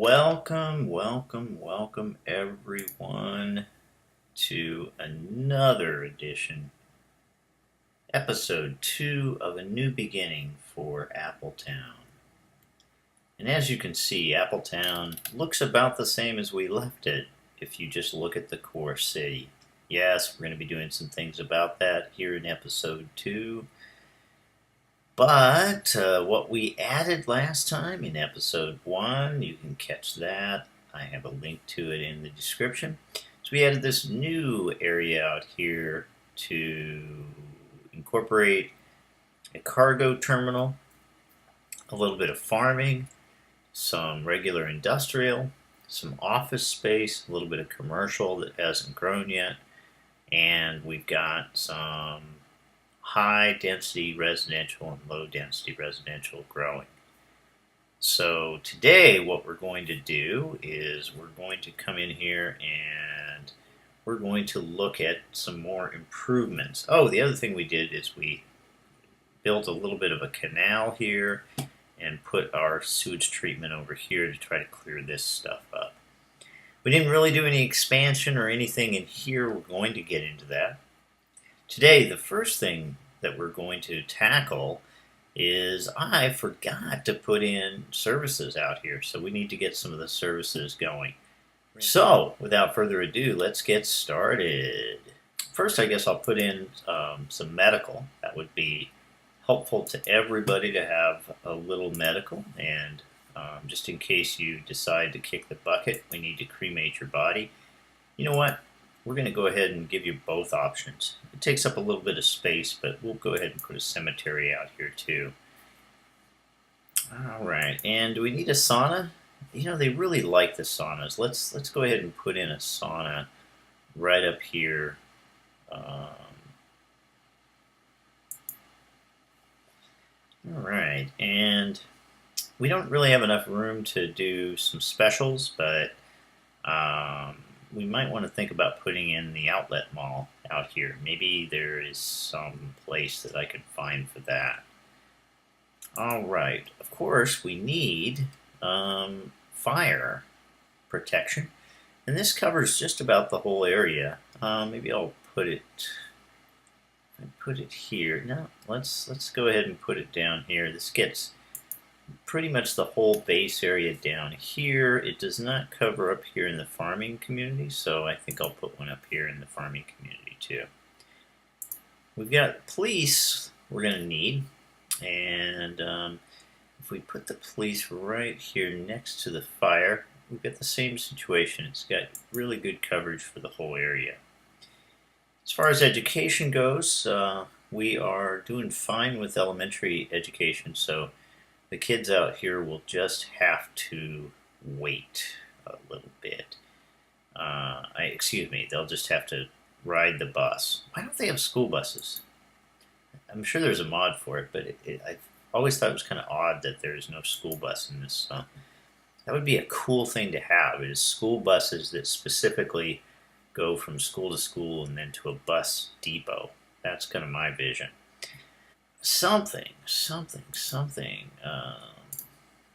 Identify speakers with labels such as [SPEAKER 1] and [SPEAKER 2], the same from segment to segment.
[SPEAKER 1] Welcome everyone to another edition, episode 2 of A New Beginning for Appletown. And as you can see, Appletown looks about the same as we left it if you just look at the core city. Yes, we're going to be doing some things about that here in episode 2. But what we added last time in episode 1, you can catch that. I have a link to it in the description. So we added this new area out here to incorporate a cargo terminal, a little bit of farming, some regular industrial, some office space, a little bit of commercial that hasn't grown yet, and we've got some high density residential and low density residential growing. So today what we're going to do is we're going to come in here and we're going to look at some more improvements. Oh, the other thing we did is we built a little bit of a canal here and put our sewage treatment over here to try to clear this stuff up. We didn't really do any expansion or anything in here. We're going to get into that. Today, the first thing that we're going to tackle is I forgot to put in services out here, so we need to get some of the services going. So, without further ado, let's get started. First, I guess I'll put in some medical. That would be helpful to everybody to have a little medical, and just in case you decide to kick the bucket, we need to cremate your body. You know what? We're going to go ahead and give you both options. It takes up a little bit of space, but we'll go ahead and put a cemetery out here too. All right, and do we need a sauna? You know, they really like the saunas. Let's go ahead and put in a sauna right up here. All right, and we don't really have enough room to do some specials, but we might want to think about putting in the outlet mall out here. Maybe there is some place that I could find for that. All right, of course we need fire protection, and this covers just about the whole area. Maybe I'll put it here. No, let's go ahead and put it down here. This gets pretty much the whole base area down here. It does not cover up here in the farming community, so I think I'll put one up here in the farming community too. We've got police we're going to need, and if we put the police right here next to the fire, we've got the same situation. It's got really good coverage for the whole area. As far as education goes, we are doing fine with elementary education, so the kids out here will just have to wait a little bit. Excuse me, they'll just have to ride the bus. Why don't they have school buses? I'm sure there's a mod for it, but I always thought it was kind of odd that there's no school bus in this. That would be a cool thing to have, is school buses that specifically go from school to school and then to a bus depot. That's kind of my vision. Something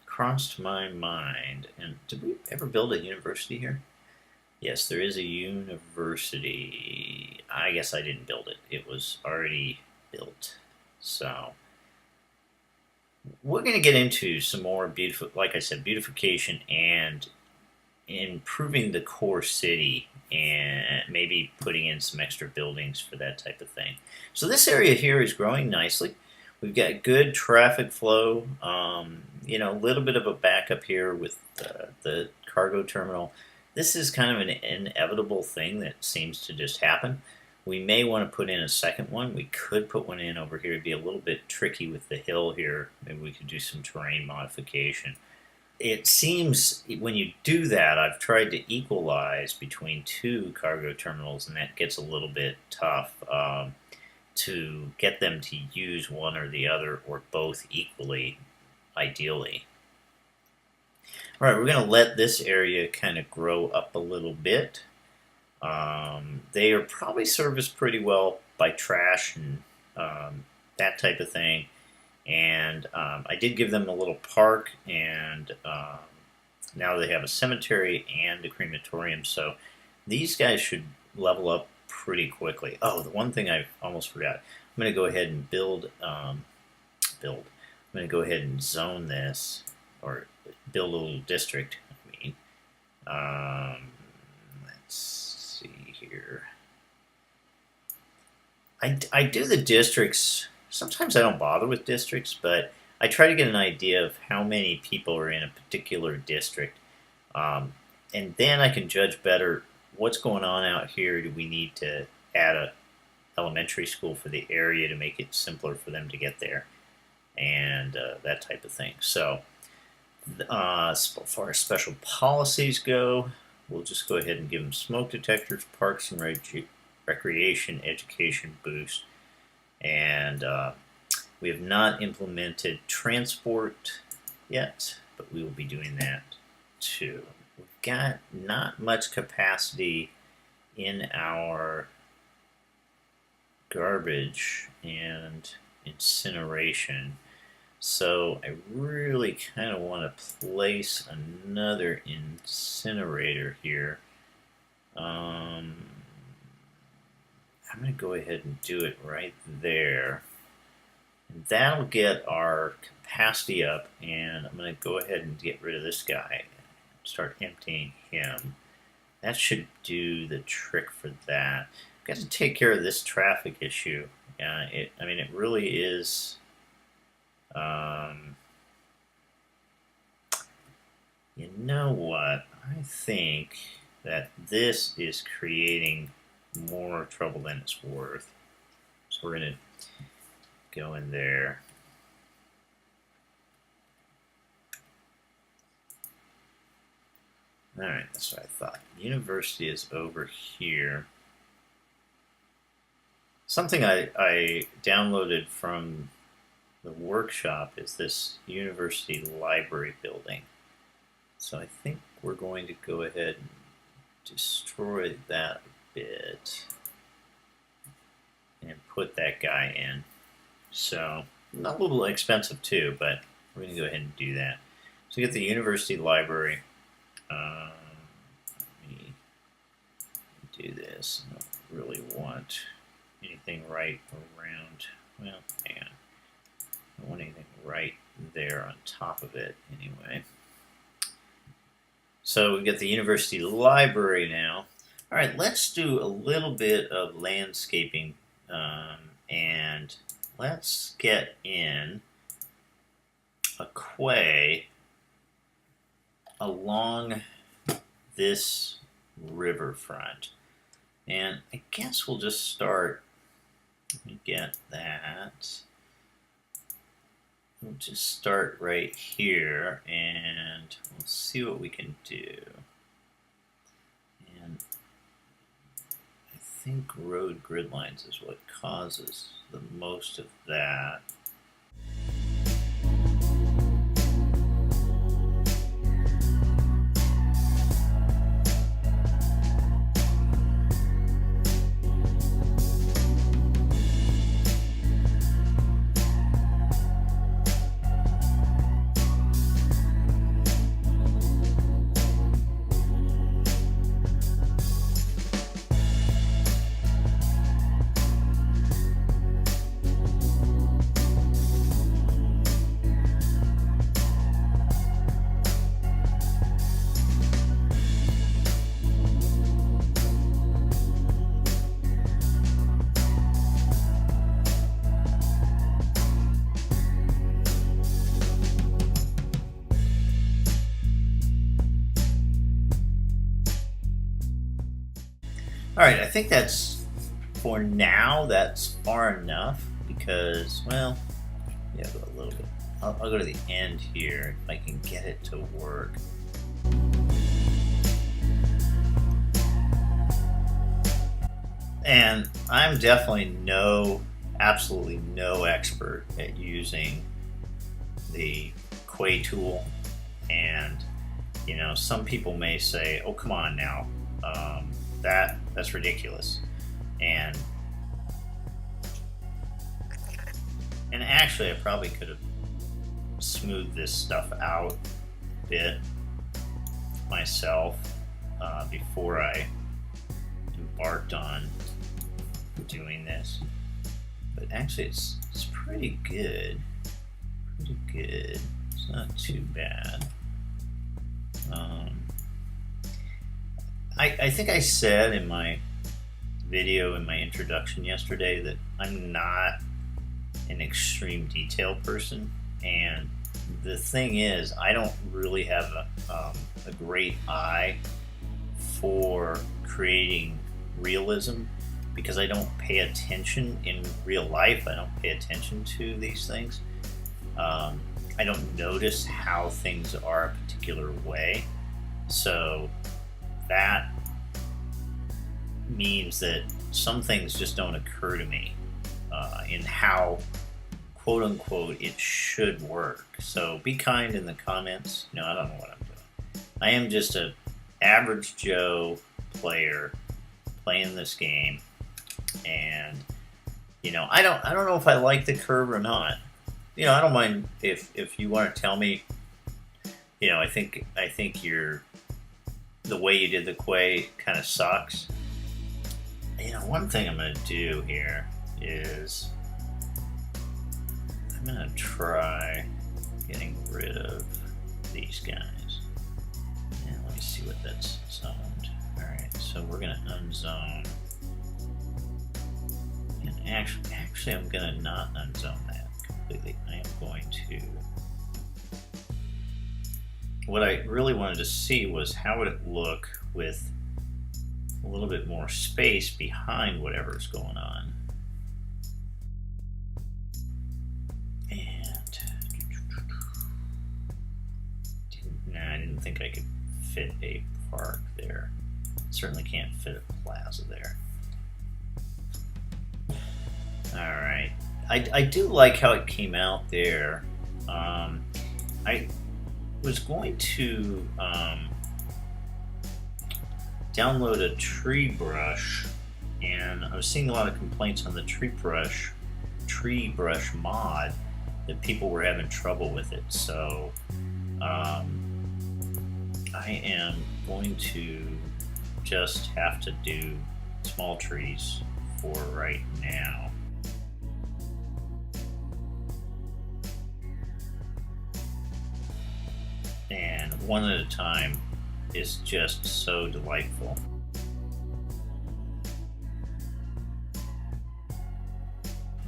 [SPEAKER 1] crossed my mind. And did we ever build a university here? Yes, there is a university. I guess I didn't build it. It was already built. So we're going to get into some more like I said, beautification and improving the core city, and maybe putting in some extra buildings for that type of thing. So this area here is growing nicely. We've got good traffic flow, you know, a little bit of a backup here with the cargo terminal. This is kind of an inevitable thing that seems to just happen. We may want to put in a second one. We could put one in over here. It'd be a little bit tricky with the hill here. Maybe we could do some terrain modification. It seems when you do that, I've tried to equalize between two cargo terminals, and that gets a little bit tough to get them to use one or the other or both equally, ideally. All right, we're going to let this area kind of grow up a little bit. They are probably serviced pretty well by trash and that type of thing. And I did give them a little park and now they have a cemetery and a crematorium, so these guys should level up pretty quickly. Oh, the one thing I almost forgot. I'm going to go ahead and I'm going to go ahead and zone this, or build a little district. I mean, let's see here. I do the districts. Sometimes I don't bother with districts, but I try to get an idea of how many people are in a particular district. And then I can judge better what's going on out here. Do we need to add a elementary school for the area to make it simpler for them to get there? And that type of thing. So as far as special policies go, we'll just go ahead and give them smoke detectors, parks and recreation, education boost. And we have not implemented transport yet, but we will be doing that too. We've got not much capacity in our garbage and incineration, so I really kind of want to place another incinerator here. I'm going to go ahead and do it right there. And that'll get our capacity up, and I'm going to go ahead and get rid of this guy and start emptying him. That should do the trick for that. I've got to take care of this traffic issue. I mean, it really is. You know what? I think that this is creating more trouble than it's worth. So we're going to go in there. Alright, that's what I thought. University is over here. Something I downloaded from the workshop is this university library building. So I think we're going to go ahead and destroy that a bit and put that guy in. So, not a little expensive too, but we're going to go ahead and do that. So get the university library. Let me do this. I don't really want anything right around, well, hang on. I don't want anything right there on top of it anyway. So we get the university library now. All right, let's do a little bit of landscaping, and let's get in a quay along this riverfront. And I guess we'll just start. Let me get that. We'll just start right here and we'll see what we can do. And I think road grid lines is what causes the most of that. All right, I think that's, for now, that's far enough because, well, yeah, go a little bit. I'll go to the end here if I can get it to work. And I'm definitely absolutely no expert at using the Quay tool. And, you know, some people may say, oh, come on now. That's ridiculous. And actually I probably could have smoothed this stuff out a bit. myself before I embarked on doing this. But actually, it's pretty good. Pretty good. It's not too bad. I think I said in my video in my introduction yesterday that I'm not an extreme detail person, and the thing is, I don't really have a great eye for creating realism because I don't pay attention in real life. I don't pay attention to these things. I don't notice how things are a particular way. So that means that some things just don't occur to me in how, quote unquote, it should work. So be kind in the comments. I don't know what I'm doing. I am just a average Joe player playing this game, and I don't know if I like the curve or not. I don't mind if you want to tell me. I think the way you did the quay kind of sucks. One thing I'm going to do here is I'm going to try getting rid of these guys. And let me see what that's zoned. Alright, so we're going to unzone. And actually I'm going to not unzone that completely. I am going to... What I really wanted to see was how would it look with a little bit more space behind whatever's going on. And I didn't think I could fit a park there. Certainly can't fit a plaza there. Alright. I do like how it came out there. I was going to download a tree brush, and I was seeing a lot of complaints on the tree brush mod that people were having trouble with it. So I am going to just have to do small trees for right now. And one at a time is just so delightful.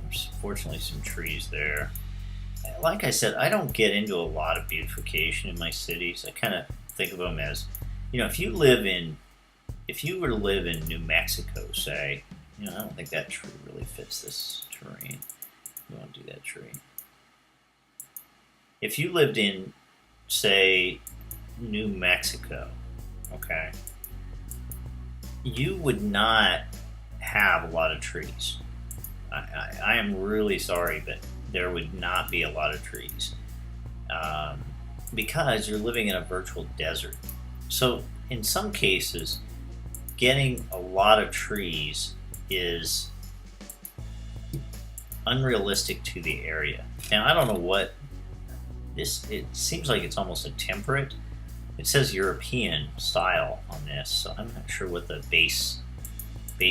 [SPEAKER 1] There's fortunately some trees there. Like I said, I don't get into a lot of beautification in my cities. I kind of think of them as, if you were to live in New Mexico, say, I don't think that tree really fits this terrain. You won't do that tree. If you lived in, say, New Mexico, okay, you would not have a lot of trees. I am really sorry, but there would not be a lot of trees because you're living in a virtual desert. So in some cases, getting a lot of trees is unrealistic to the area. Now, I don't know what this, it seems like it's almost a temperate. It says European style on this, so I'm not sure what the base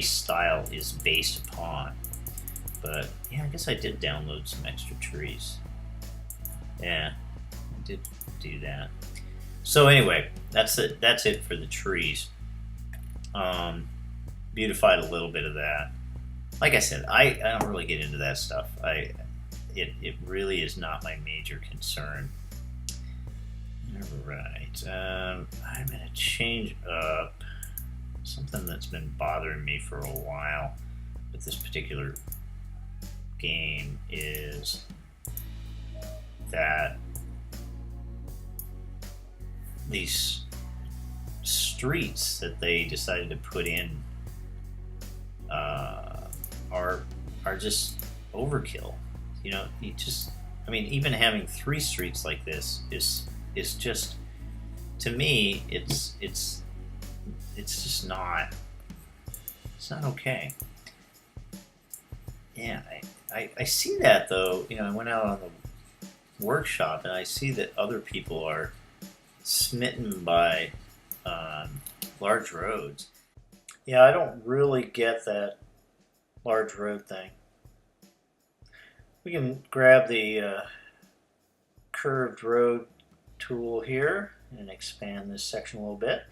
[SPEAKER 1] style is based upon. But yeah, I guess I did download some extra trees. Yeah, I did do that. So anyway, that's it. That's it for the trees. Beautified a little bit of that. Like I said, I don't really get into that stuff. It really is not my major concern. Alright, I'm going to change up something that's been bothering me for a while with this particular game is that these streets that they decided to put in are just overkill. Even having 3 streets like this is just, to me, it's just not, it's not okay. Yeah, I see that though. I went out on the workshop and I see that other people are smitten by large roads. Yeah, I don't really get that large road thing. We can grab the curved road tool here and expand this section a little bit.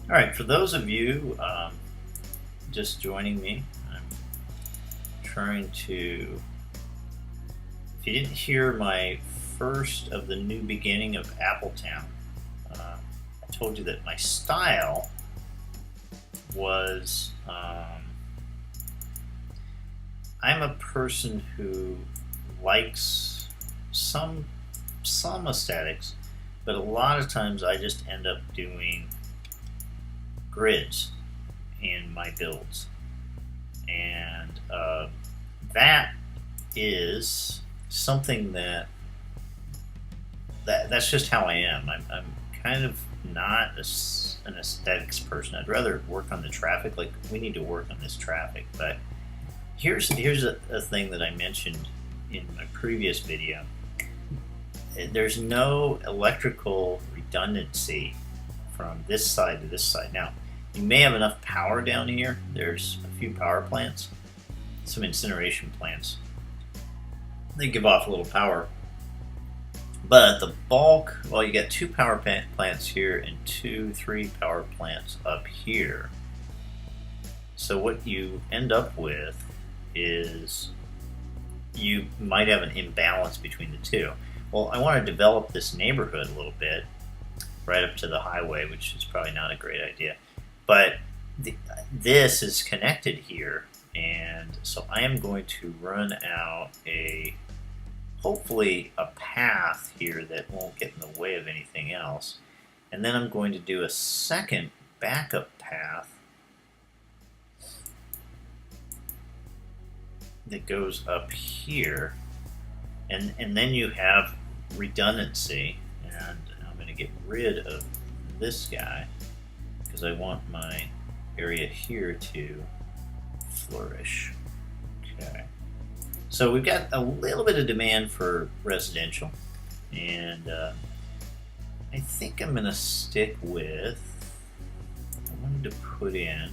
[SPEAKER 1] All right, for those of you just joining me, I'm trying to, if you didn't hear my first of the new beginning of Appletown, I told you that my style was, I'm a person who likes some aesthetics, but a lot of times I just end up doing grids in my builds, and that is something that's just how I am. I'm kind of not an aesthetics person. I'd rather work on the traffic. Like, we need to work on this traffic, but here's a thing that I mentioned in my previous video. There's no electrical redundancy from this side to this side. Now, you may have enough power down here. There's a few power plants, some incineration plants. They give off a little power. But the bulk, well, you got 2 power plants here and 3 power plants up here. So what you end up with is you might have an imbalance between the two. Well, I want to develop this neighborhood a little bit right up to the highway, which is probably not a great idea. But this is connected here, and so I am going to run out hopefully a path here that won't get in the way of anything else. And then I'm going to do a second backup path that goes up here, and then you have redundancy. And I'm going to get rid of this guy because I want my area here to flourish. Okay. So we've got a little bit of demand for residential, and I think I'm going to stick with, I wanted to put in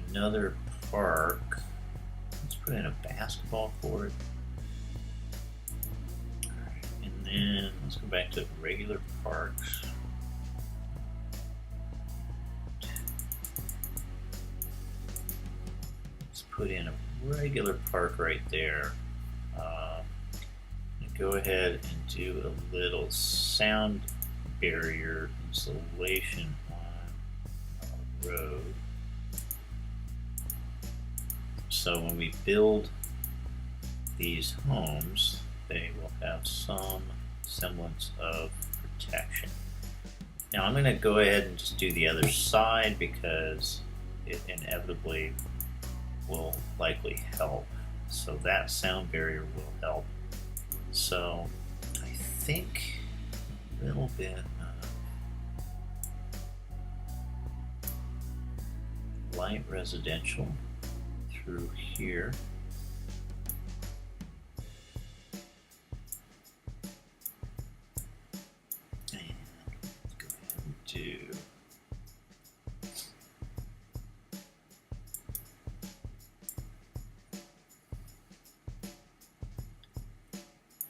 [SPEAKER 1] another park. Let's put in a basketball court. And then let's go back to regular parks. Let's put in a regular park right there. Go ahead and do a little sound barrier installation on our road. So when we build these homes, they will have some semblance of protection. Now I'm going to go ahead and just do the other side because it inevitably will likely help. So that sound barrier will help. So I think a little bit of light residential through here. And let's go ahead and do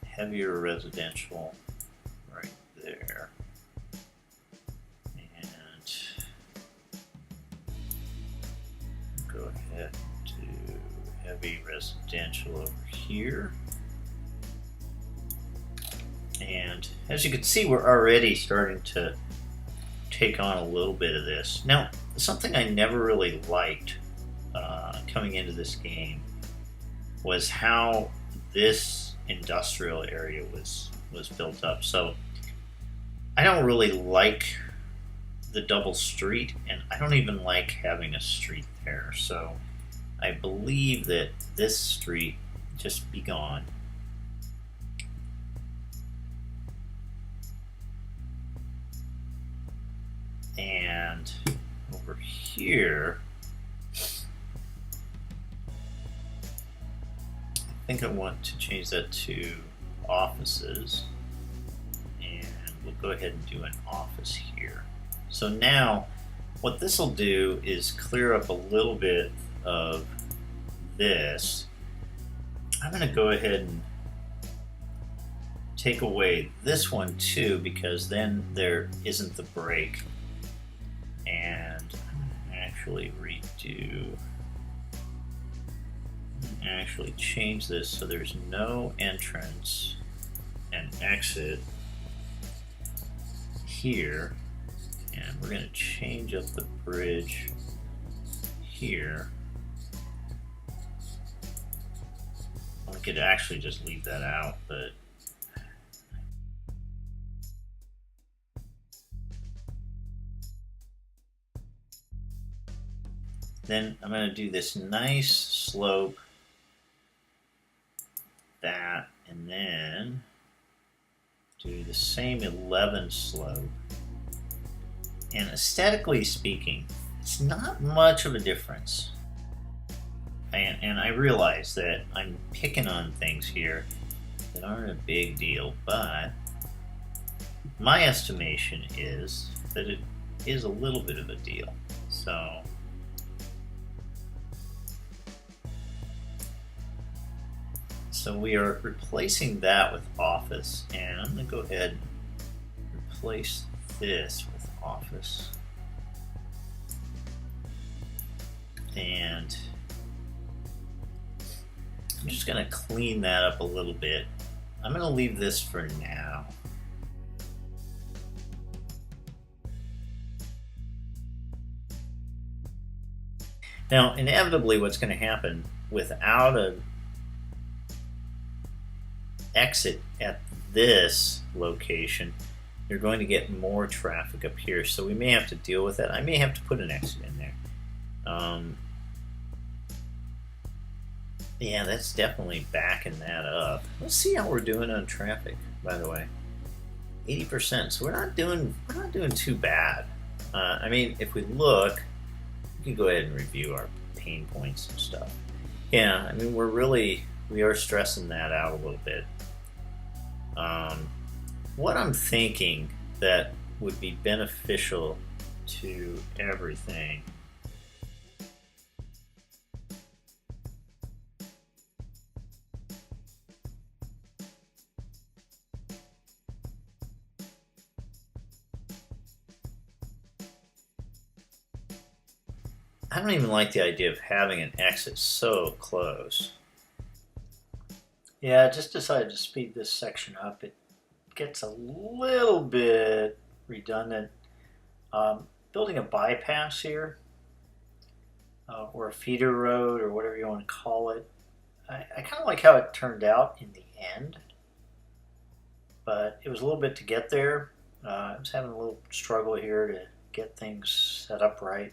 [SPEAKER 1] heavier residential right there, and go ahead and do heavy residential over here. And as you can see, we're already starting to take on a little bit of this. Now, something I never really liked coming into this game was how this industrial area was built up. So I don't really like the double street, and I don't even like having a street there. So I believe that this street just be gone. And over here, I think I want to change that to offices. we'll go ahead and do an office here. So now what this will do is clear up a little bit of this. I'm going to go ahead and take away this one too, because then there isn't the break. And actually change this so there's no entrance and exit here, and we're going to change up the bridge here. I could actually just leave that out, but then I'm going to do this nice slope, that, and then do the same 11 slope. And aesthetically speaking, it's not much of a difference. And I realize that I'm picking on things here that aren't a big deal, but my estimation is that it is a little bit of a deal. So we are replacing that with office, and I'm going to go ahead and replace this with office. And I'm just going to clean that up a little bit. I'm going to leave this for now. Now, inevitably, what's going to happen without an exit at this location, you're going to get more traffic up here. So we may have to deal with that. I may have to put an exit in there. Yeah, that's definitely backing that up. Let's see how we're doing on traffic, by the way. 80%. So we're not doing too bad. I mean, if we look, we can go ahead and review our pain points and stuff. Yeah, I mean, we are stressing that out a little bit. What I'm thinking that would be beneficial to everything I don't even like the idea of having an exit so close. Yeah, I just decided to speed this section up. It gets a little bit redundant. Building a bypass here, or a feeder road, or whatever you want to call it. I kind of like how it turned out in the end, but it was a little bit to get there. I was having a little struggle here to get things set up right.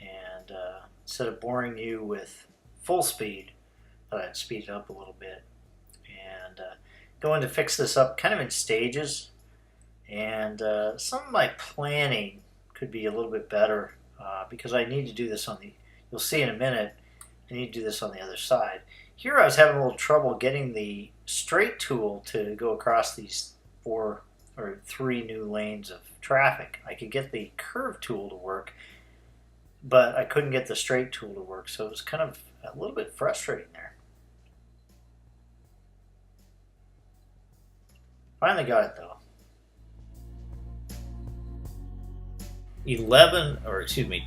[SPEAKER 1] And instead of boring you with full speed, I'd speed it up a little bit. And going to fix this up kind of in stages. And some of my planning could be a little bit better because I need to do this on the, you'll see in a minute, I need to do this on the other side. Here I was having a little trouble getting the straight tool to go across these 4 or 3 new lanes of traffic. I could get the curve tool to work, but I couldn't get the straight tool to work, so it was kind of a little bit frustrating there. Finally got it though.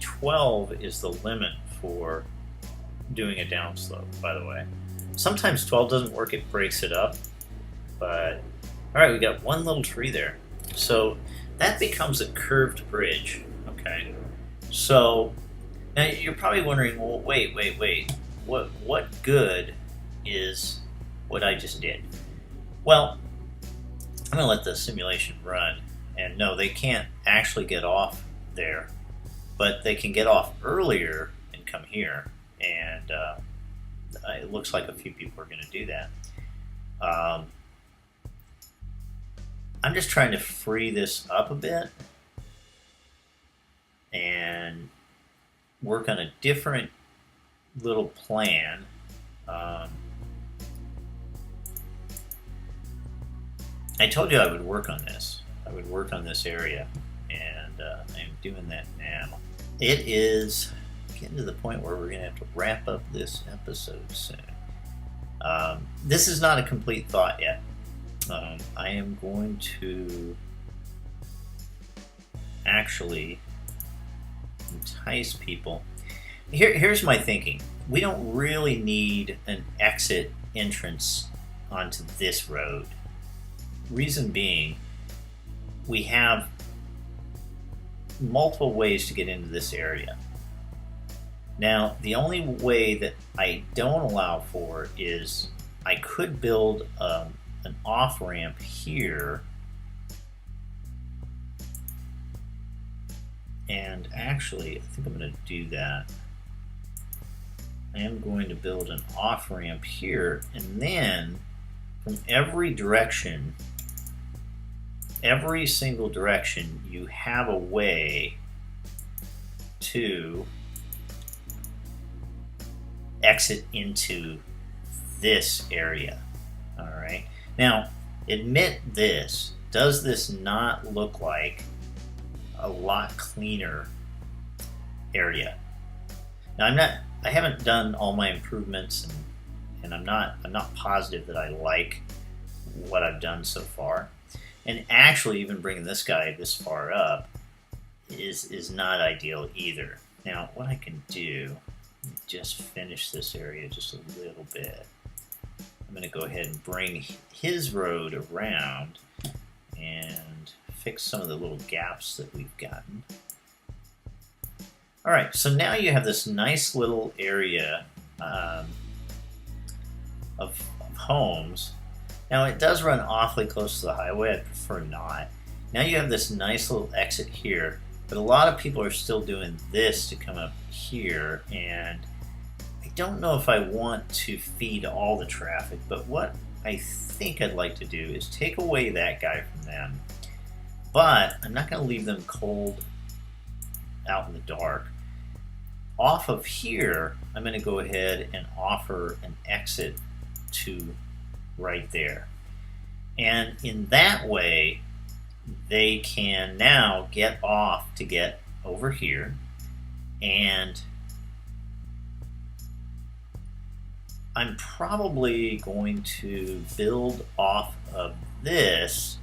[SPEAKER 1] 12 is the limit for doing a downslope, by the way. Sometimes 12 doesn't work, it breaks it up, but all right, we got one little tree there. So that becomes a curved bridge, okay? So now you're probably wondering, well, wait. What good is what I just did? Well, I'm gonna let the simulation run, and no, they can't actually get off there, but they can get off earlier and come here, and it looks like a few people are gonna do that. I'm just trying to free this up a bit and work on a different little plan. I told you I would work on this, would work on this area, and I'm doing that now. It is getting to the point where we're going to have to wrap up this episode soon. This is not a complete thought yet. I am going to actually entice people. Here's my thinking. We don't really need an exit entrance onto this road. Reason being, we have multiple ways to get into this area. Now, the only way that I don't allow for is I could build an off-ramp here, and actually, I think I'm going to do that. I am going to build an off-ramp here, and then from every direction, every single direction, you have a way to exit into this area. All right. Now, admit this. Does this not look like a lot cleaner area? Now, I haven't done all my improvements, and I'm not positive that I like what I've done so far. And actually, even bringing this guy this far up is not ideal either. Now, what I can do, just finish this area just a little bit. I'm going to go ahead and bring his road around and fix some of the little gaps that we've gotten. All right, so now you have this nice little area of homes. Now it does run awfully close to the highway. I prefer not. Now you have this nice little exit here, but a lot of people are still doing this to come up here, and I don't know if I want to feed all the traffic, but what I think I'd like to do is take away that guy from them, but I'm not going to leave them cold out in the dark. Off of here, I'm going to go ahead and offer an exit to right there. And in that way, they can now get off to get over here. And I'm probably going to build off of this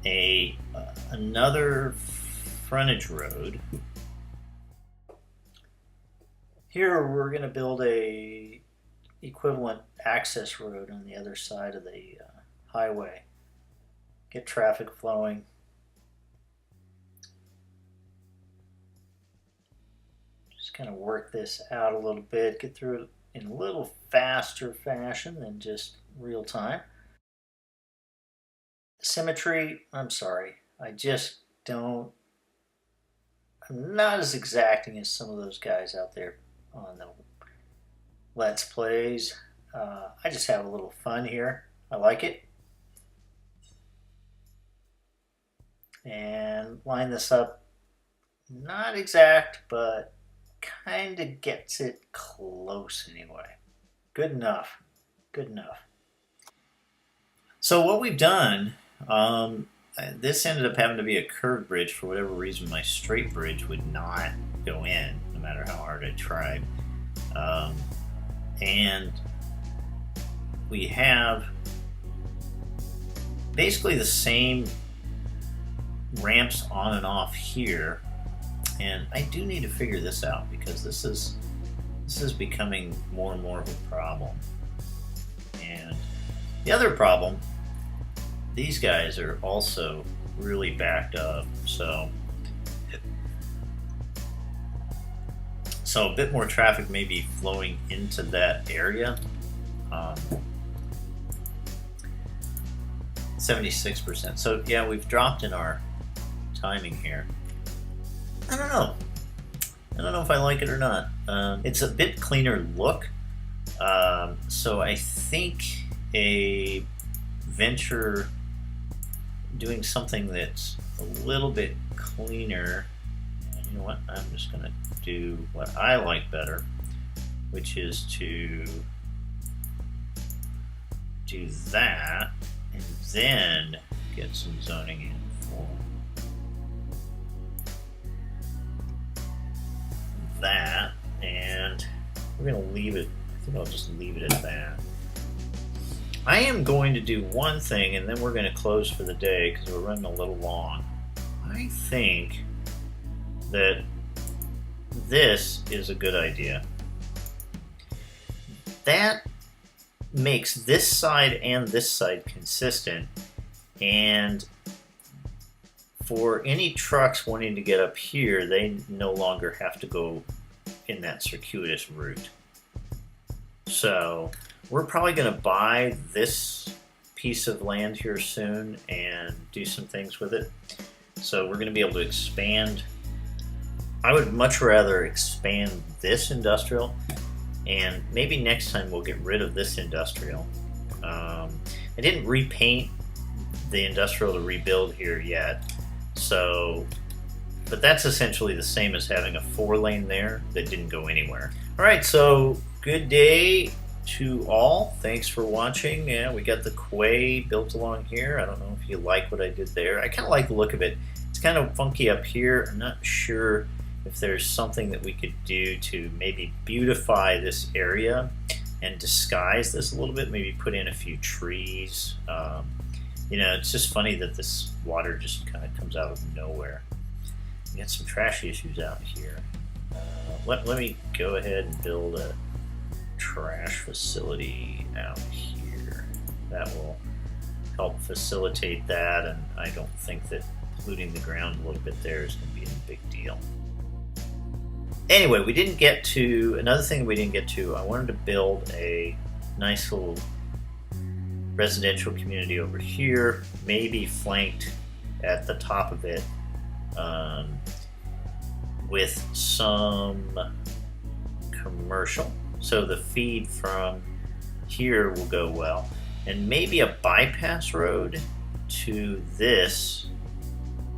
[SPEAKER 1] another frontage road. Here we're going to build a equivalent access road on the other side of the highway. Get traffic flowing. Just kind of work this out a little bit, get through it in a little faster fashion than just real time. Symmetry, I'm sorry, I'm not as exacting as some of those guys out there on the Let's Plays. I just have a little fun here. I like it. And line this up, not exact, but kind of gets it close anyway. Good enough. Good enough. So what we've done, this ended up having to be a curved bridge. For whatever reason, my straight bridge would not go in, no matter how hard I tried. And we have basically the same ramps on and off here, and I do need to figure this out because this is becoming more and more of a problem. And the other problem, these guys are also really backed up, so a bit more traffic may be flowing into that area. 76%. So yeah, we've dropped in our timing here. I don't know if I like it or not. It's a bit cleaner look. So I think a venture doing something that's a little bit cleaner. And you know what? I'm just going to do what I like better, which is to do that and then get some zoning in for that, and we're going to leave it. I think I'll just leave it at that. I am going to do one thing, and then we're going to close for the day because we're running a little long. I think that this is a good idea. That makes this side and this side consistent, and for any trucks wanting to get up here, they no longer have to go in that circuitous route. So we're probably going to buy this piece of land here soon and do some things with it. So we're going to be able to expand. I would much rather expand this industrial, and maybe next time we'll get rid of this industrial. I didn't repaint the industrial to rebuild here yet, so, but that's essentially the same as having a 4-lane there that didn't go anywhere. All right, so good day to all. Thanks for watching. Yeah, we got the quay built along here. I don't know if you like what I did there. I kind of like the look of it. It's kind of funky up here. I'm not sure if there's something that we could do to maybe beautify this area and disguise this a little bit, maybe put in a few trees. You know, it's just funny that this water just kind of comes out of nowhere. We got some trash issues out here. Let me go ahead and build a trash facility out here. That will help facilitate that, and I don't think that polluting the ground a little bit there is going to be a big deal. Anyway, we didn't get to, another thing we didn't get to, I wanted to build a nice little residential community over here, maybe flanked at the top of it with some commercial. So the feed from here will go well, and maybe a bypass road to this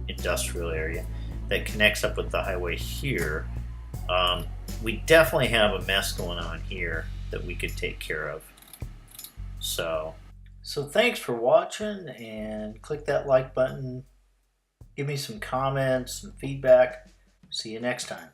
[SPEAKER 1] industrial area that connects up with the highway here. We definitely have a mess going on here that we could take care of. So thanks for watching, and click that like button. Give me some comments and feedback. See you next time.